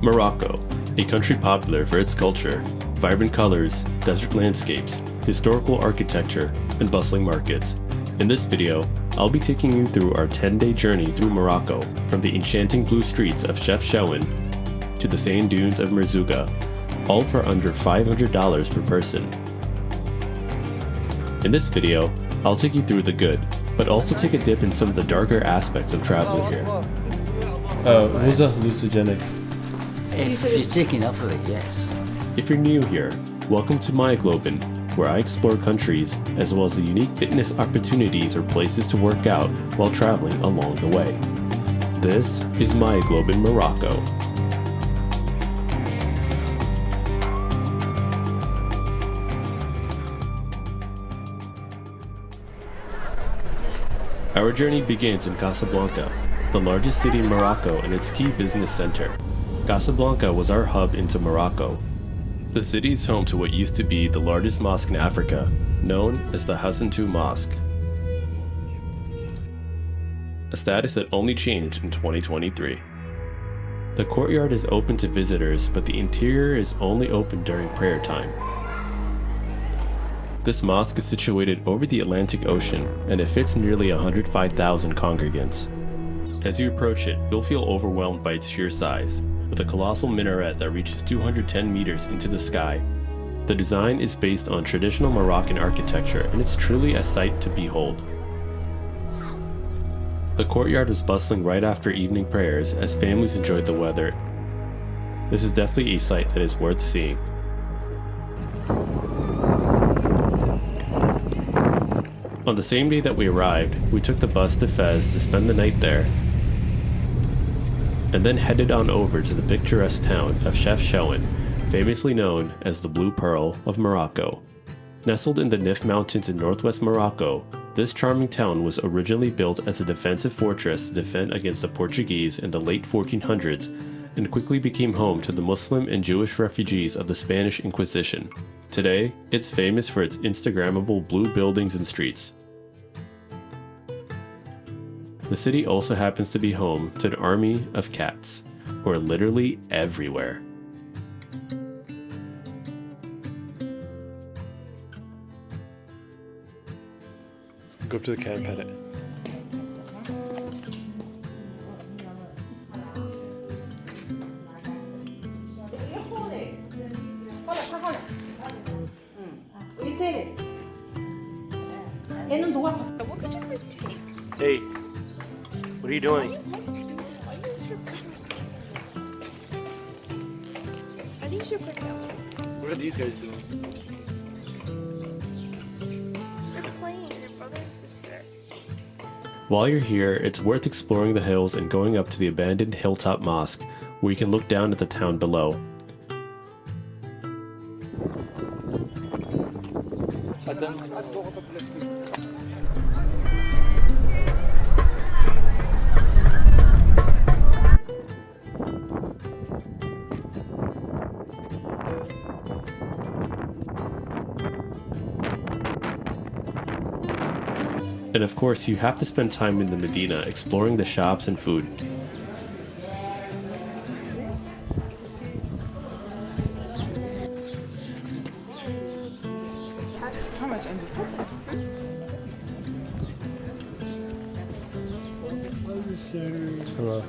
Morocco, a country popular for its culture, vibrant colors, desert landscapes, historical architecture, and bustling markets. In this video, I'll be taking you through our 10-day journey through Morocco, from the enchanting blue streets of Chefchouen to the sand dunes of Merzouga, all for under $500 per person. In this video, I'll take you through the good, but also take a dip in some of the darker aspects of traveling here. Was that hallucinogenic? If you're taking enough of it, yes. If you're new here, welcome to Globin, where I explore countries as well as the unique fitness opportunities or places to work out while traveling along the way. This is Globin Morocco. Our journey begins in Casablanca, the largest city in Morocco and its key business center. Casablanca was our hub into Morocco. The city is home to what used to be the largest mosque in Africa, known as the Hassan II Mosque, a status that only changed in 2023. The courtyard is open to visitors, but the interior is only open during prayer time. This mosque is situated over the Atlantic Ocean, and it fits nearly 105,000 congregants. As you approach it, you'll feel overwhelmed by its sheer size, with a colossal minaret that reaches 210 meters into the sky. The design is based on traditional Moroccan architecture, and it's truly a sight to behold. The courtyard was bustling right after evening prayers as families enjoyed the weather. This is definitely a sight that is worth seeing. On the same day that we arrived, we took the bus to Fez to spend the night there, and then headed on over to the picturesque town of Chefchouen, famously known as the Blue Pearl of Morocco. Nestled in the Nif Mountains in northwest Morocco, this charming town was originally built as a defensive fortress to defend against the Portuguese in the late 1400s and quickly became home to the Muslim and Jewish refugees of the Spanish Inquisition. Today, it's famous for its Instagrammable blue buildings and streets. The city also happens to be home to an army of cats, who are literally everywhere. Go up to the cat and pet it. What could you say take? Hey, what are you doing? I think you should pick that one. What are these guys doing? They're playing, your brother and sister. While you're here, it's worth exploring the hills and going up to the abandoned hilltop mosque, where you can look down at the town below. And of course, you have to spend time in the Medina exploring the shops and food. How much in this one? Hello.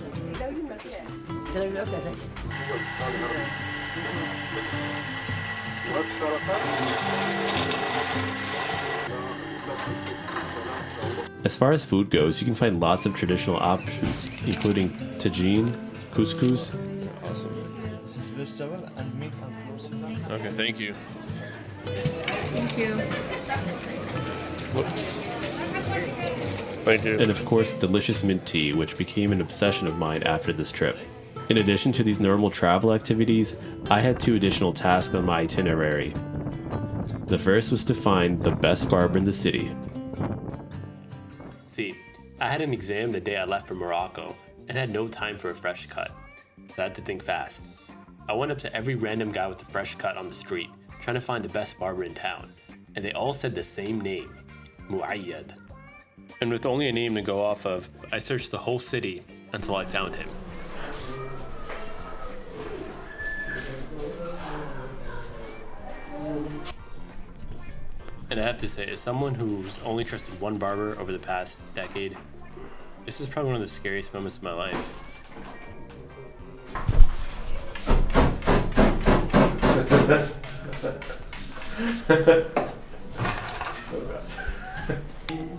As far as food goes, you can find lots of traditional options, including tagine, couscous. Awesome. This is vegetable and meat and fruits. Okay, thank you. Thank you. Thank you. And of course, delicious mint tea, which became an obsession of mine after this trip. In addition to these normal travel activities, I had 2 additional tasks on my itinerary. The first was to find the best barber in the city. See, I had an exam the day I left for Morocco and had no time for a fresh cut, so I had to think fast. I went up to every random guy with a fresh cut on the street, trying to find the best barber in town, and they all said the same name, Muayyad. And with only a name to go off of, I searched the whole city until I found him. have to say, as someone who's only trusted one barber over the past decade, this is probably one of the scariest moments of my life.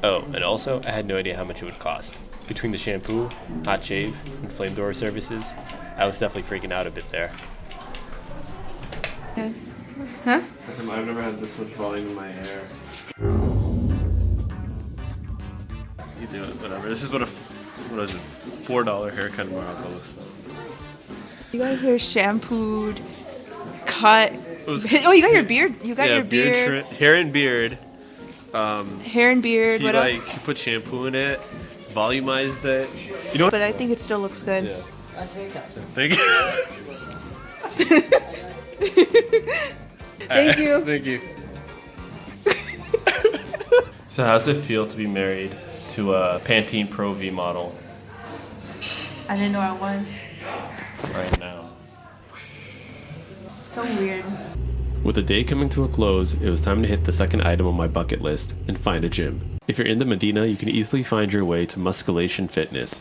Oh, and also, I had no idea how much it would cost. Between the shampoo, hot shave, and flamethrower services, I was definitely freaking out a bit there. Huh? I've never had this much volume in my hair. You do it, whatever. This is what is it? $4 haircut in Morocco looks like. You guys are shampooed, cut. Oh, you got your beard. You got your beard. Hair and beard. Hair and beard. He he put shampoo in it, volumized it. You know what? But I think it still looks good. Yeah. Thank you. Thank you. Thank you. So how does it feel to be married to a Pantene Pro V model I didn't know I was. right now? So weird. With the day coming to a close, it was time to hit the second item on my bucket list and find a gym. If you're in the Medina, you can easily find your way to Musculation Fitness.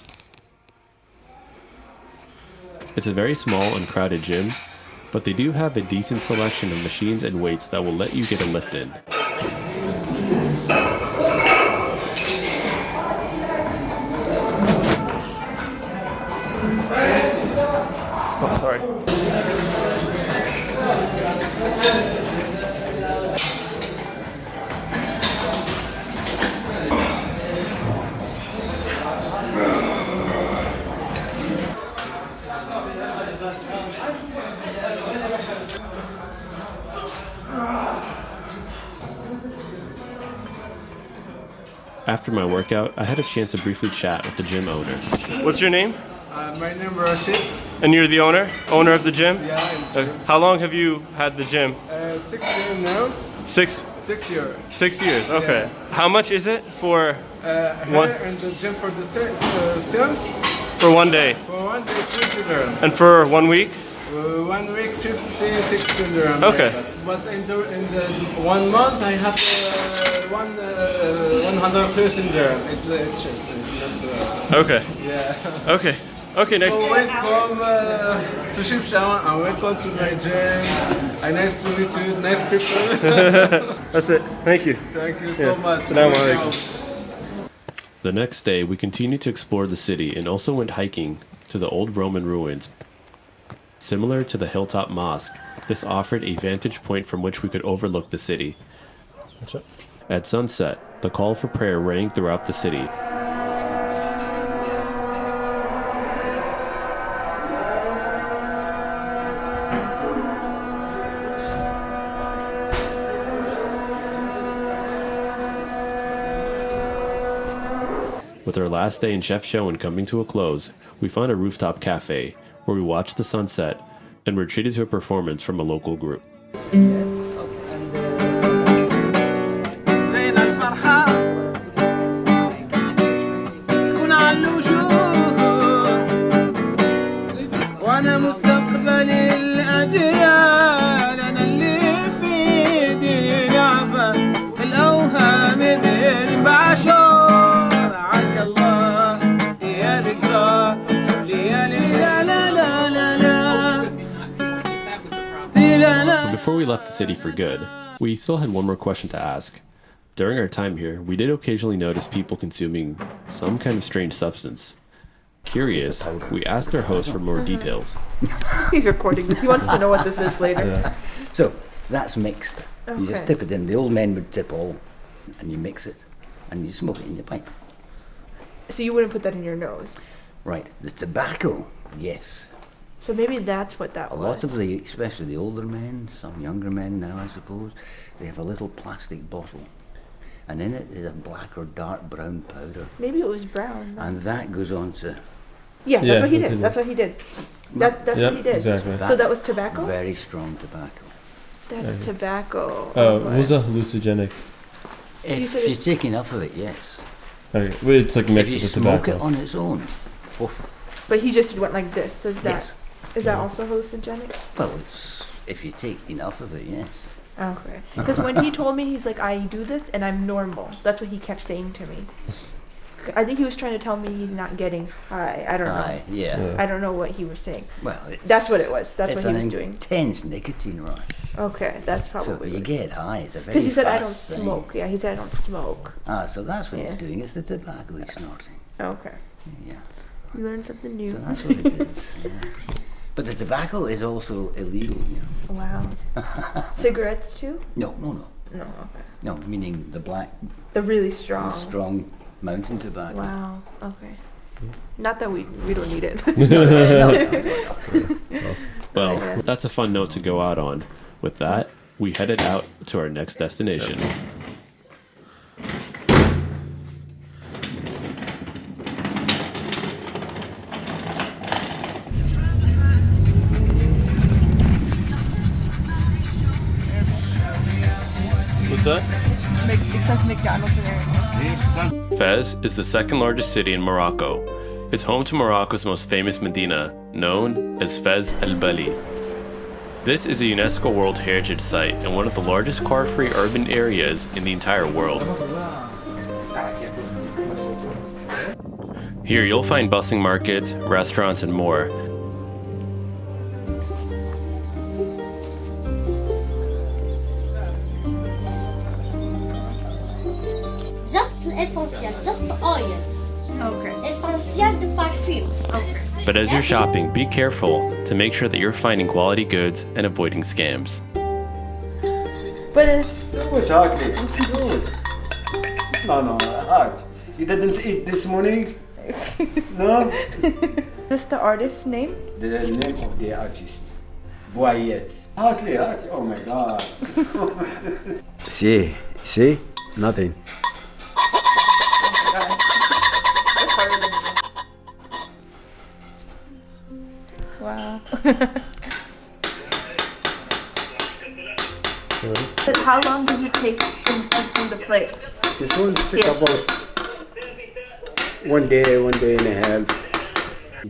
It's a very small, uncrowded gym, but they do have a decent selection of machines and weights that will let you get a lift in. Oh, sorry. After my workout, I had a chance to briefly chat with the gym owner. What's your name? My name is Rashid. And you're the owner of the gym? Yeah. How long have you had the gym? 6 years now. 6 years. 6 years. Okay. Yeah. How much is it for Here in the gym for the sales. for one day? For 1 day, 20 dirham. And for 1 week? 1 week, 15, 16 dirham. Okay. But in the 1 month, I have 113 dirham. It's not. Okay. Yeah. Okay. Okay, next. So welcome to Chefchouen and welcome to my gym. Nice to meet you. Nice people. That's it. Thank you. Thank you so much. Assalamu alaikum. The next day, we continued to explore the city and also went hiking to the old Roman ruins. Similar to the hilltop mosque, this offered a vantage point from which we could overlook the city. At sunset, the call for prayer rang throughout the city. With our last day in Chefchouen coming to a close, we found a rooftop cafe where we watched the sunset and were treated to a performance from a local group. Before we left the city for good, we still had one more question to ask. During our time here, we did occasionally notice people consuming some kind of strange substance. Curious, we asked our host for more details. He's recording this. He wants to know what this is later. Yeah. So that's mixed. Okay. You just tip it in. The old men would tip all, and you mix it, and you smoke it in your pipe. So you wouldn't put that in your nose. Right. The tobacco, yes. So maybe that's what that A was. lot of the, especially the older men, some younger men now, I suppose, they have a little plastic bottle, and in it is a black or dark brown powder, Maybe it was brown. and that goes on to. Yeah, that's Yeah, what he that's did. it. That's what he did. That's Yeah, what he did. exactly. So that was tobacco? Very strong tobacco. That's tobacco. Oh, was a hallucinogenic. If said you it's- take enough of it, yes. Okay. Well, it's like If mixed you with smoke tobacco. it on its own, oof. But he just went like this. So is that Yes. is that also hallucinogenic? Well, it's if you take enough of it, yes. Okay. Because when he told me, he's like, I do this and I'm normal. That's what he kept saying to me. I think he was trying to tell me he's not getting high. I don't know. Yeah. I don't know what he was saying. Well, That's what it was. That's what he was doing. It's an intense nicotine rush. Okay, that's probably So you get high. It's a very because he said I don't fast thing. smoke. Yeah, he said I don't smoke. So that's what he's doing. It's the tobacco he's snorting. Okay. Yeah. You learned something new. So that's what it is. Yeah. But the tobacco is also illegal here. Wow. Cigarettes too? No. No. Okay. No, meaning the black, The really strong. strong mountain tobacco. Wow. Okay. Not that we don't need it. Well, that's a fun note to go out on. With that, we headed out to our next destination. What's that? It says McDonald's in there. Fez is the second largest city in Morocco. It's home to Morocco's most famous Medina, known as Fez El Bali. This is a UNESCO World Heritage Site and one of the largest car-free urban areas in the entire world. Here you'll find bustling markets, restaurants, and more. Just l'essentiel, just oil. Okay. Essentiel de parfum. Okay. But as you're shopping, be careful to make sure that you're finding quality goods and avoiding scams. But it's What's happening? What you doing? No, hard. You didn't eat this morning? No? this the artist's name? The name of the artist. Boyet. Hardly. Oh my god. See? Nothing. Wow. But how long does it take from the plate? This one takes about 1 day and a half.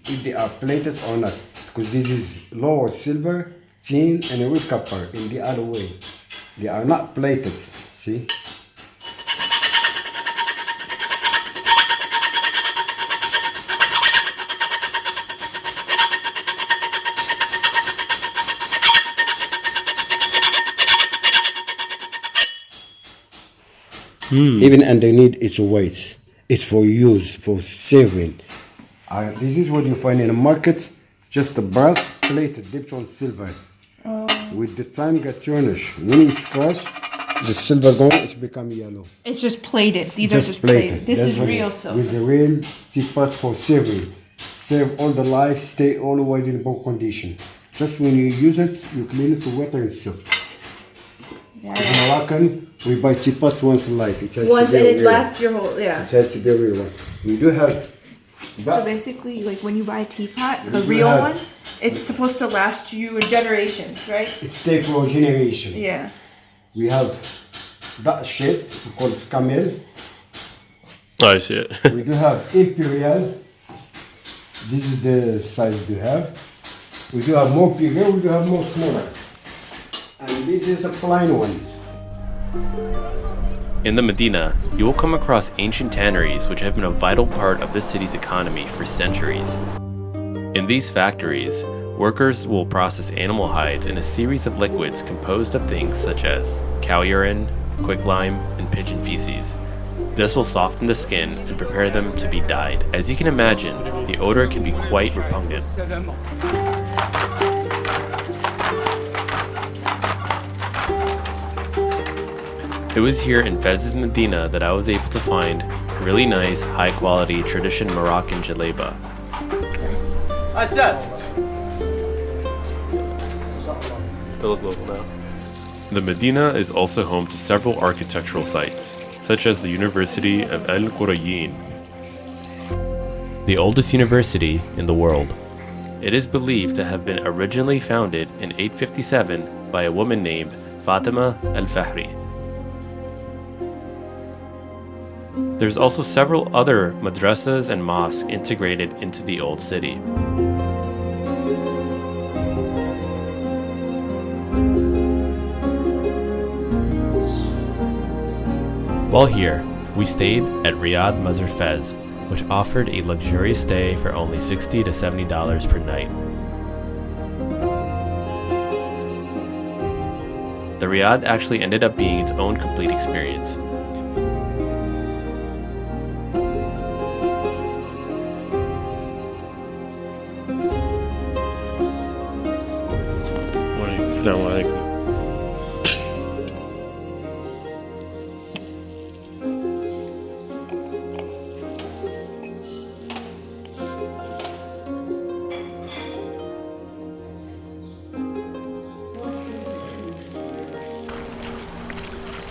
If they are plated or not, because this is lower silver, tin, and with copper in the other way. They are not plated. See? Even underneath its weight, it's for use, for saving. This is what you find in the market, just a brass plate dipped on silver. With the time get tarnished. When it's scratched, the silver gone, it's become yellow. It's just plated. These are just plated. This is real silver. With the real teapot for saving. Save all the life, stay always in good condition. Just when you use it, you clean it with water and soap. In Moroccan, we buy teapots once in life. It has Once to be and it real. lasts your whole, It has to be a real one. We do have, So basically, like when you buy a teapot, the We real have- one, it's supposed to last you generations, right? it stays for a generation. Yeah. We have that shape, we call it camel. Oh, I see it. We do have imperial. This is the size we have. We do have more bigger, we do have more smaller. And this is the plain one. In the Medina, you will come across ancient tanneries which have been a vital part of this city's economy for centuries. In these factories, workers will process animal hides in a series of liquids composed of things such as cow urine, quicklime, and pigeon feces. This will soften the skin and prepare them to be dyed. As you can imagine, the odor can be quite repugnant. It was here in Fez's Medina that I was able to find really nice, high-quality, tradition Moroccan Djelleba. They look local now. The Medina is also home to several architectural sites, such as the University of El Qurayin, the oldest university in the world. It is believed to have been originally founded in 857 by a woman named Fatima al-Fahri. There's also several other madrasas and mosques integrated into the old city. While here, we stayed at Riad Mazar Fes, which offered a luxurious stay for only $60 to $70 per night. The Riad actually ended up being its own complete experience. Assalamu alaikum.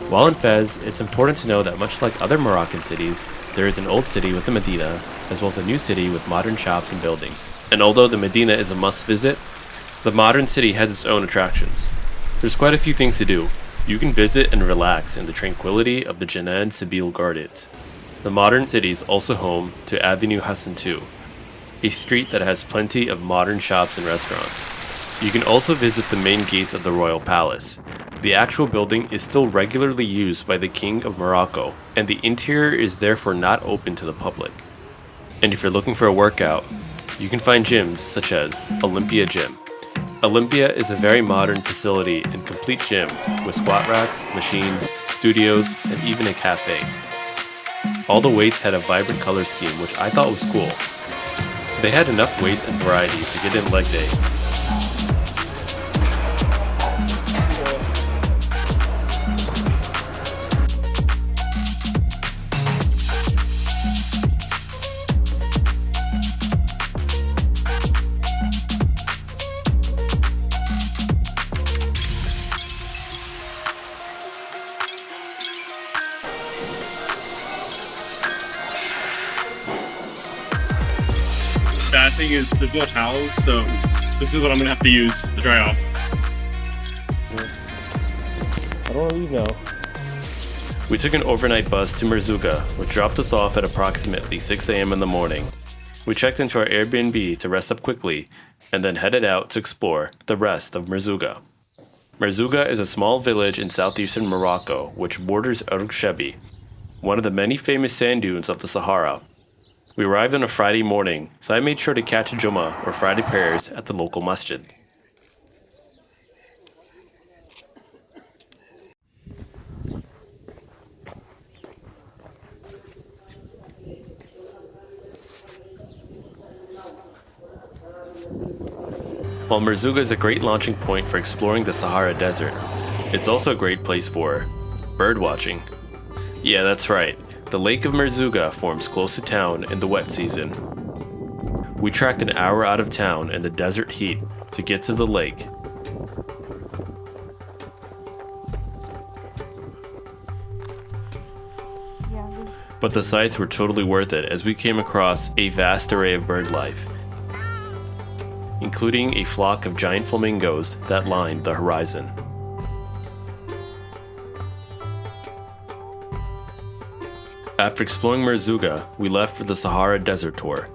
While in Fez, it's important to know that much like other Moroccan cities, there is an old city with the Medina, as well as a new city with modern shops and buildings. And although the Medina is a must visit, the modern city has its own attractions. There's quite a few things to do. You can visit and relax in the tranquility of the Janan Sibil Gardens. The modern city is also home to Avenue Hassan II, a street that has plenty of modern shops and restaurants. You can also visit the main gates of the Royal Palace. The actual building is still regularly used by the King of Morocco, and the interior is therefore not open to the public. And if you're looking for a workout, you can find gyms such as Olympia Gym. Olympia is a very modern facility and complete gym with squat racks, machines, studios, and even a cafe. All the weights had a vibrant color scheme, which I thought was cool. They had enough weights and variety to get in leg day. Bad thing is there's no towels, so this is what I'm gonna have to use to dry off. I don't want to leave now. We took an overnight bus to Merzouga, which dropped us off at approximately 6 a.m. in the morning. We checked into our Airbnb to rest up quickly, and then headed out to explore the rest of Merzouga. Merzouga is a small village in southeastern Morocco, which borders Shebi, one of the many famous sand dunes of the Sahara. We arrived on a Friday morning, so I made sure to catch a Jummah or Friday prayers at the local masjid. While Merzouga is a great launching point for exploring the Sahara Desert, it's also a great place for birdwatching. Yeah, that's right. The Lake of Merzouga forms close to town in the wet season. We tracked an hour out of town in the desert heat to get to the lake. But the sights were totally worth it as we came across a vast array of bird life, including a flock of giant flamingos that lined the horizon. After exploring Merzouga, we left for the Sahara Desert Tour.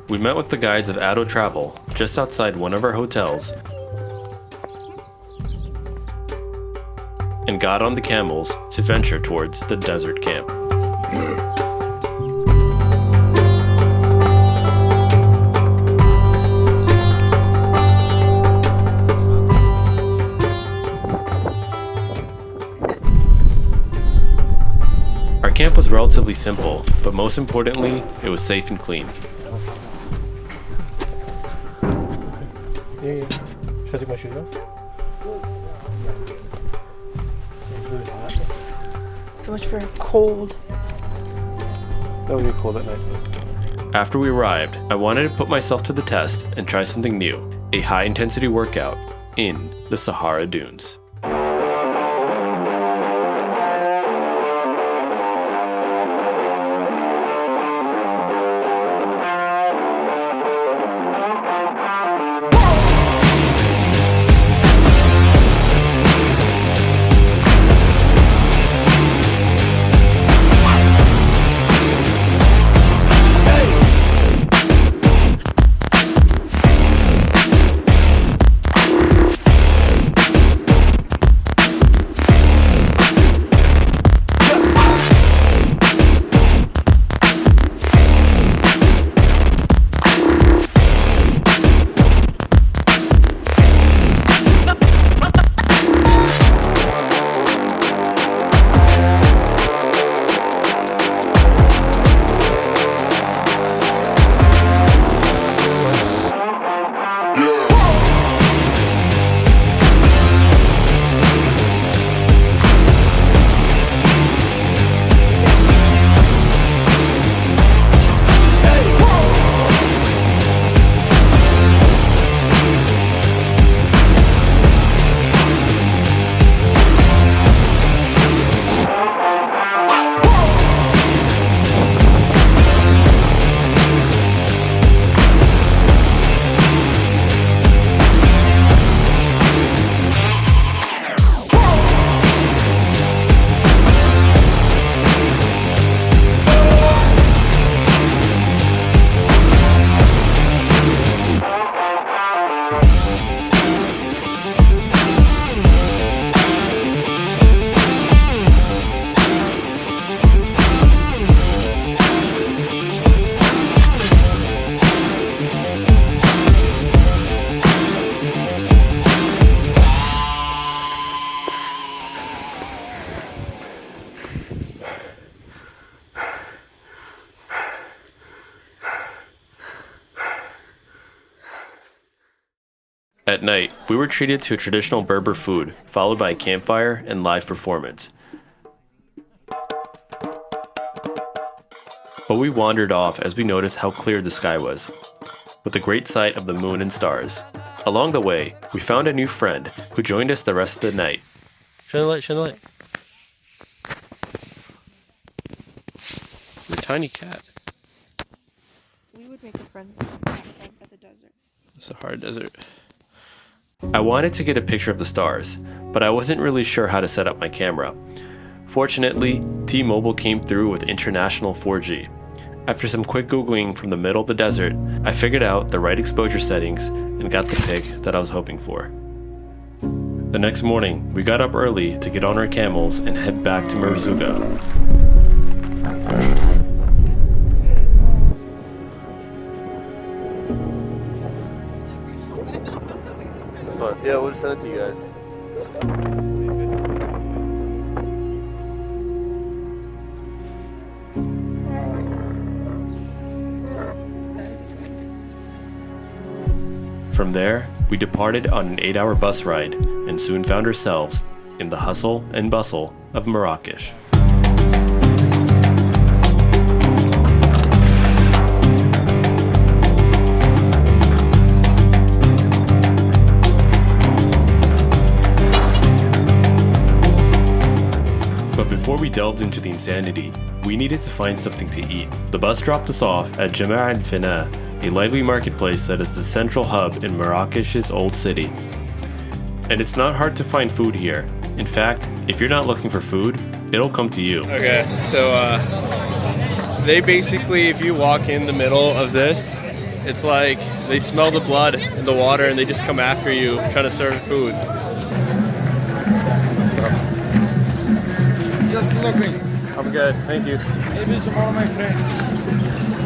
We met with the guides of Addo Travel just outside one of our hotels and got on the camels to venture towards the desert camp. Our camp was relatively simple, but most importantly, it was safe and clean. Yeah. Should I take my shoes off? It's really hot. So much for cold. That would get cold at night. After we arrived, I wanted to put myself to the test and try something new, a high-intensity workout in the Sahara Dunes. At night, we were treated to traditional Berber food, followed by a campfire and live performance. But we wandered off as we noticed how clear the sky was, with the great sight of the moon and stars. Along the way, we found a new friend who joined us the rest of the night. Shine the light, shine the light. You're a tiny cat. We would make a friend at the desert. Sahara Desert. I wanted to get a picture of the stars, but I wasn't really sure how to set up my camera. Fortunately, T-Mobile came through with international 4G. After some quick googling from the middle of the desert, I figured out the right exposure settings and got the pic that I was hoping for. The next morning, we got up early to get on our camels and head back to Merzouga. That's fine. Yeah, we'll just send it to you guys. From there, we departed on an 8-hour bus ride and soon found ourselves in the hustle and bustle of Marrakech. But before we delved into the insanity, we needed to find something to eat. The bus dropped us off at Gimbal Fina, a lively marketplace that is the central hub in Marrakech's old city. And it's not hard to find food here. In fact, if you're not looking for food, it'll come to you. Okay, so they basically, if you walk in the middle of this, it's like they smell the blood in the water and they just come after you trying to serve food. Just looking. I'm good, thank you. Maybe tomorrow, my friend.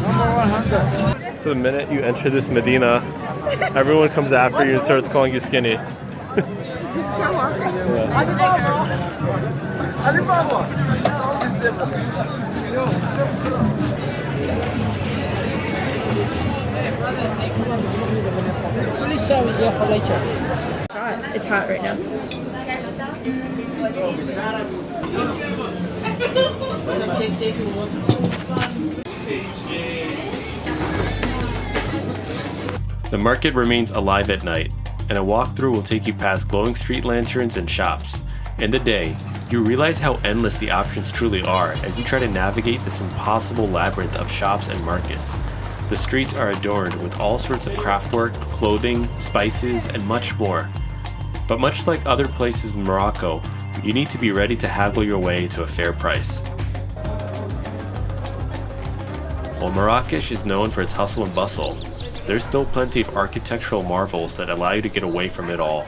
Number 100. So the minute you enter this Medina, everyone comes after you and starts calling you skinny. God, it's hot right now. The market remains alive at night, and a walkthrough will take you past glowing street lanterns and shops. In the day, you realize how endless the options truly are as you try to navigate this impossible labyrinth of shops and markets. The streets are adorned with all sorts of craftwork, clothing, spices, and much more. But much like other places in Morocco, you need to be ready to haggle your way to a fair price. While Marrakech is known for its hustle and bustle, there's still plenty of architectural marvels that allow you to get away from it all.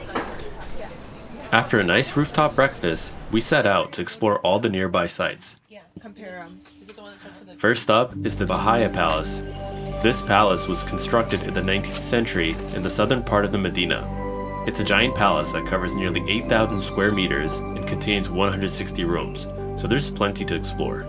After a nice rooftop breakfast, we set out to explore all the nearby sites. First up is the Bahia Palace. This palace was constructed in the 19th century in the southern part of the Medina. It's a giant palace that covers nearly 8,000 square meters and contains 160 rooms, so there's plenty to explore.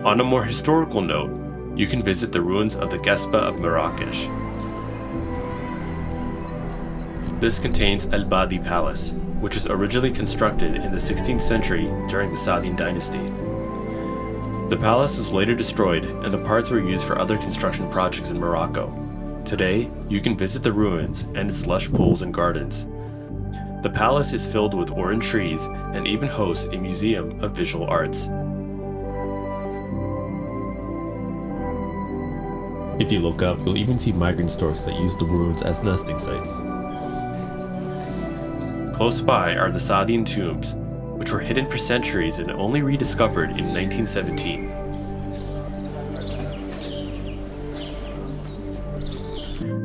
On a more historical note, you can visit the ruins of the Ghesba of Marrakech. This contains Al Badi Palace, which was originally constructed in the 16th century during the Saadian dynasty. The palace was later destroyed and the parts were used for other construction projects in Morocco. Today, you can visit the ruins and its lush pools and gardens. The palace is filled with orange trees and even hosts a museum of visual arts. If you look up, you'll even see migrant storks that use the ruins as nesting sites. Close by are the Saadian tombs, which were hidden for centuries and only rediscovered in 1917.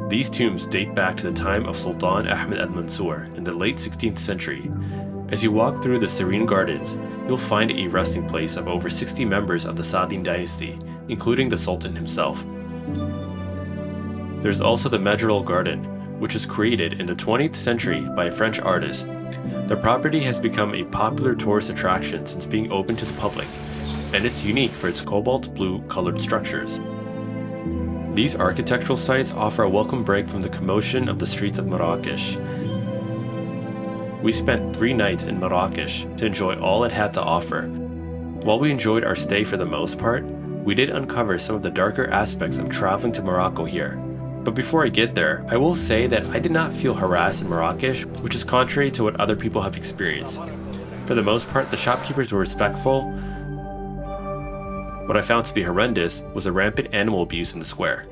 These tombs date back to the time of Sultan Ahmed al-Mansur in the late 16th century. As you walk through the serene gardens, you'll find a resting place of over 60 members of the Saadian dynasty, including the Sultan himself. There's also the Medjol Garden, which was created in the 20th century by a French artist. The property has become a popular tourist attraction since being open to the public, and it's unique for its cobalt blue colored structures. These architectural sites offer a welcome break from the commotion of the streets of Marrakech. We spent 3 nights in Marrakech to enjoy all it had to offer. While we enjoyed our stay for the most part, we did uncover some of the darker aspects of traveling to Morocco here. But before I get there, I will say that I did not feel harassed in Marrakech, which is contrary to what other people have experienced. For the most part, the shopkeepers were respectful. What I found to be horrendous was the rampant animal abuse in the square.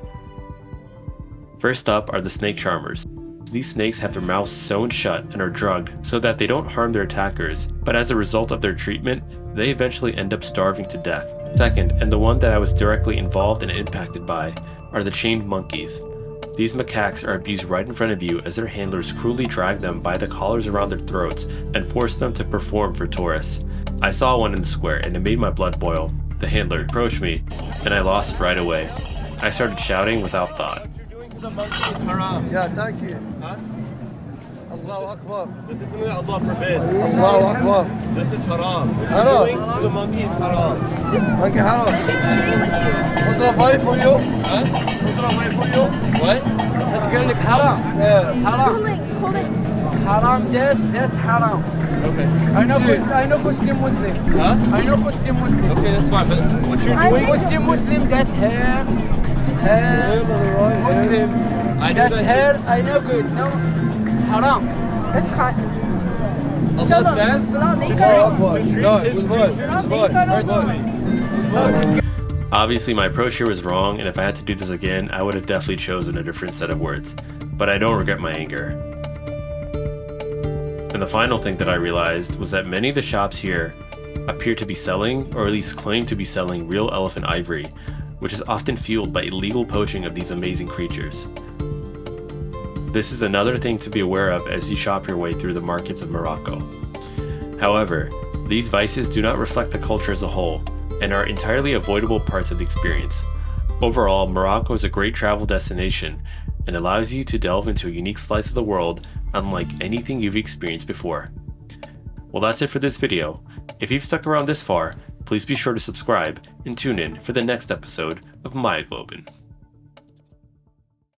First up are the snake charmers. These snakes have their mouths sewn shut and are drugged so that they don't harm their attackers, but as a result of their treatment, they eventually end up starving to death. Second, and the one that I was directly involved and impacted by, are the chained monkeys. These macaques are abused right in front of you as their handlers cruelly drag them by the collars around their throats and force them to perform for tourists. I saw one in the square and it made my blood boil. The handler approached me and I lost it right away. I started shouting without thought. Yeah, thank you. Huh? Allahu Akbar. This is something that Allah forbids. Allahu Akbar. This is haram. What Haram. you're doing to the monkey is haram. Monkey haram. What's the fight for you? Huh? What's the fight for you? What? It's going to haram. Haram. Haram, that's haram. Okay. I know Muslim. Huh? I know Muslim. Okay, that's fine. But what you're doing? Muslim, that's hair. Muslim. That's hair. I know good. No. Haram. It's cut. Allah says Obviously, my approach here was wrong, and if I had to do this again, I would have definitely chosen a different set of words. But I don't regret my anger. And the final thing that I realized was that many of the shops here appear to be selling, or at least claim to be selling, real elephant ivory, which is often fueled by illegal poaching of these amazing creatures. This is another thing to be aware of as you shop your way through the markets of Morocco. However, these vices do not reflect the culture as a whole, and are entirely avoidable parts of the experience. Overall, Morocco is a great travel destination, and allows you to delve into a unique slice of the world unlike anything you've experienced before. Well, that's it for this video. If you've stuck around this far, please be sure to subscribe and tune in for the next episode of My Globin.